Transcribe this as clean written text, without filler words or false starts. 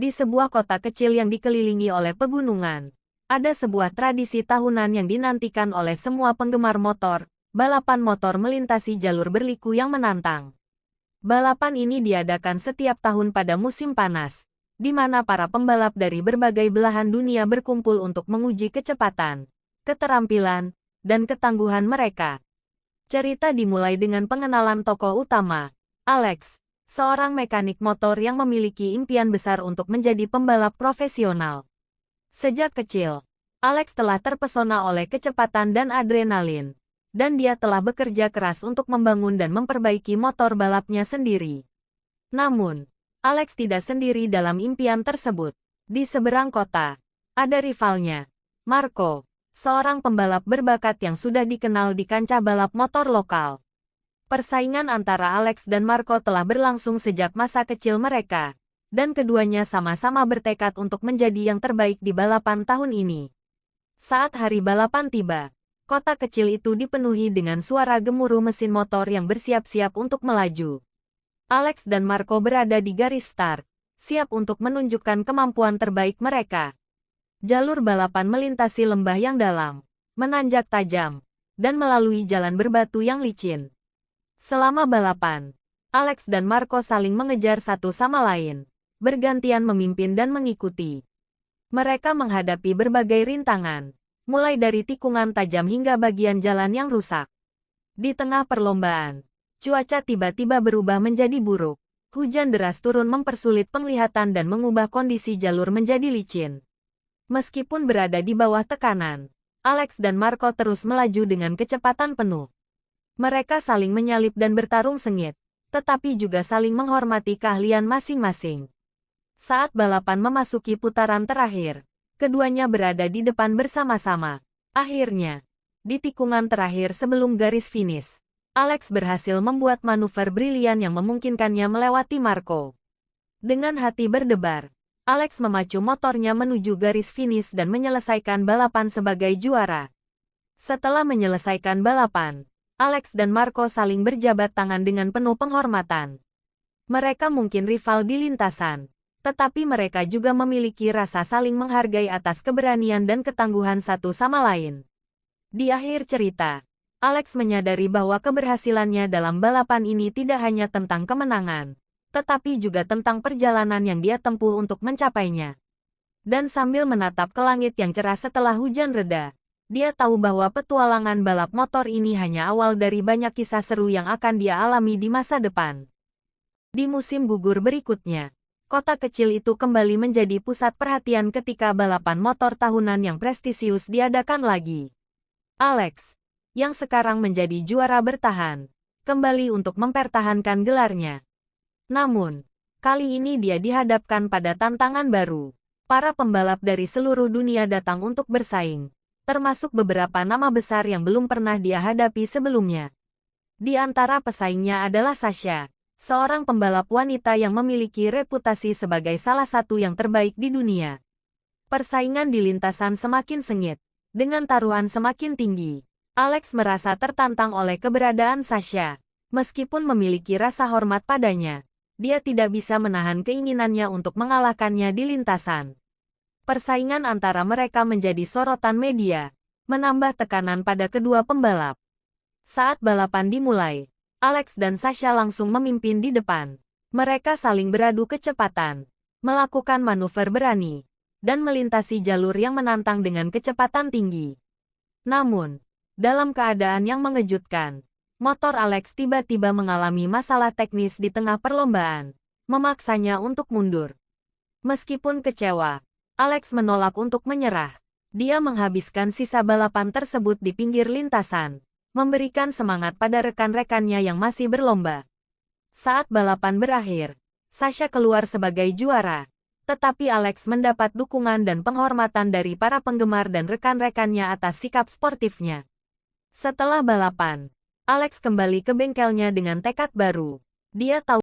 Di sebuah kota kecil yang dikelilingi oleh pegunungan, ada sebuah tradisi tahunan yang dinantikan oleh semua penggemar motor, balapan motor melintasi jalur berliku yang menantang. Balapan ini diadakan setiap tahun pada musim panas, di mana para pembalap dari berbagai belahan dunia berkumpul untuk menguji kecepatan, keterampilan, dan ketangguhan mereka. Cerita dimulai dengan pengenalan tokoh utama, Alex, seorang mekanik motor yang memiliki impian besar untuk menjadi pembalap profesional. Sejak kecil, Alex telah terpesona oleh kecepatan dan adrenalin, dan dia telah bekerja keras untuk membangun dan memperbaiki motor balapnya sendiri. Namun, Alex tidak sendiri dalam impian tersebut. Di seberang kota, ada rivalnya, Marco, seorang pembalap berbakat yang sudah dikenal di kancah balap motor lokal. Persaingan antara Alex dan Marco telah berlangsung sejak masa kecil mereka, dan keduanya sama-sama bertekad untuk menjadi yang terbaik di balapan tahun ini. Saat hari balapan tiba, kota kecil itu dipenuhi dengan suara gemuruh mesin motor yang bersiap-siap untuk melaju. Alex dan Marco berada di garis start, siap untuk menunjukkan kemampuan terbaik mereka. Jalur balapan melintasi lembah yang dalam, menanjak tajam, dan melalui jalan berbatu yang licin. Selama balapan, Alex dan Marco saling mengejar satu sama lain, bergantian memimpin dan mengikuti. Mereka menghadapi berbagai rintangan, mulai dari tikungan tajam hingga bagian jalan yang rusak. Di tengah perlombaan, cuaca tiba-tiba berubah menjadi buruk. Hujan deras turun mempersulit penglihatan dan mengubah kondisi jalur menjadi licin. Meskipun berada di bawah tekanan, Alex dan Marco terus melaju dengan kecepatan penuh. Mereka saling menyalip dan bertarung sengit, tetapi juga saling menghormati keahlian masing-masing. Saat balapan memasuki putaran terakhir, keduanya berada di depan bersama-sama. Akhirnya, di tikungan terakhir sebelum garis finish, Alex berhasil membuat manuver brilian yang memungkinkannya melewati Marco. Dengan hati berdebar, Alex memacu motornya menuju garis finish dan menyelesaikan balapan sebagai juara. Setelah menyelesaikan balapan, Alex dan Marco saling berjabat tangan dengan penuh penghormatan. Mereka mungkin rival di lintasan, tetapi mereka juga memiliki rasa saling menghargai atas keberanian dan ketangguhan satu sama lain. Di akhir cerita, Alex menyadari bahwa keberhasilannya dalam balapan ini tidak hanya tentang kemenangan, tetapi juga tentang perjalanan yang dia tempuh untuk mencapainya. Dan sambil menatap ke langit yang cerah setelah hujan reda, dia tahu bahwa petualangan balap motor ini hanya awal dari banyak kisah seru yang akan dia alami di masa depan. Di musim gugur berikutnya, kota kecil itu kembali menjadi pusat perhatian ketika balapan motor tahunan yang prestisius diadakan lagi. Alex, yang sekarang menjadi juara bertahan, kembali untuk mempertahankan gelarnya. Namun, kali ini dia dihadapkan pada tantangan baru. Para pembalap dari seluruh dunia datang untuk bersaing, termasuk beberapa nama besar yang belum pernah dia hadapi sebelumnya. Di antara pesaingnya adalah Sasha, seorang pembalap wanita yang memiliki reputasi sebagai salah satu yang terbaik di dunia. Persaingan di lintasan semakin sengit, dengan taruhan semakin tinggi. Alex merasa tertantang oleh keberadaan Sasha. Meskipun memiliki rasa hormat padanya, dia tidak bisa menahan keinginannya untuk mengalahkannya di lintasan. Persaingan antara mereka menjadi sorotan media, menambah tekanan pada kedua pembalap. Saat balapan dimulai, Alex dan Sasha langsung memimpin di depan. Mereka saling beradu kecepatan, melakukan manuver berani, dan melintasi jalur yang menantang dengan kecepatan tinggi. Namun, dalam keadaan yang mengejutkan, motor Alex tiba-tiba mengalami masalah teknis di tengah perlombaan, memaksanya untuk mundur. Meskipun kecewa, Alex menolak untuk menyerah. Dia menghabiskan sisa balapan tersebut di pinggir lintasan, memberikan semangat pada rekan-rekannya yang masih berlomba. Saat balapan berakhir, Sasha keluar sebagai juara, tetapi Alex mendapat dukungan dan penghormatan dari para penggemar dan rekan-rekannya atas sikap sportifnya. Setelah balapan, Alex kembali ke bengkelnya dengan tekad baru. Dia tahu